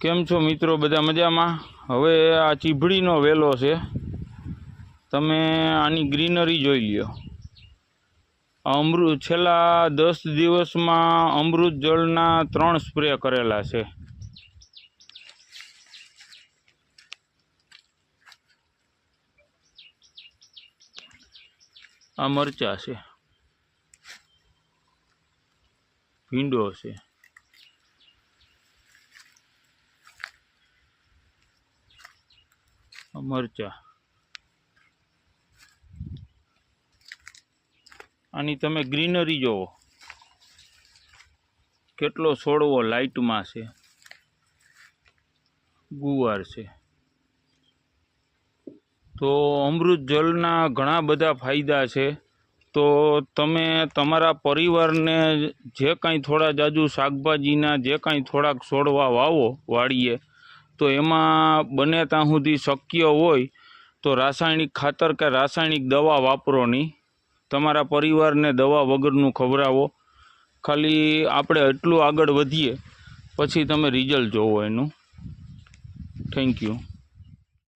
કેમ છો મિત્રો? બધા મજામાં? હવે આ ચીભડીનો વેલો છે, તમે આની ગ્રીનરી જોઈ લ્યો। અમૃત છેલ્લા 10 દિવસમાં અમૃત જળના 3 સ્પ્રે કરેલા છે। આ મરચા છે, ભીંડો છે, મરચા। આની તમે ગ્રીનરી જોવો, કેટલો છોડવો લાઇટમાં છે, ગુવાર છે। તો અમૃત જળના ઘણા બધા ફાયદા છે। તો તમે તમારા પરિવારને જે કાંઈ થોડા જાજુ શાકભાજીના જે કાંઈ થોડાક છોડવા વાવો વાડીએ, તો એમાં બને ત્યાં સુધી શક્ય હોય તો રાસાયણિક ખાતર કે રાસાયણિક દવા વાપરો નહીં। તમારા પરિવારને દવા વગરનું ખવડાવો। ખાલી આપણે એટલું આગળ વધીએ પછી તમે રિઝલ્ટ જોવો એનું। Thank you.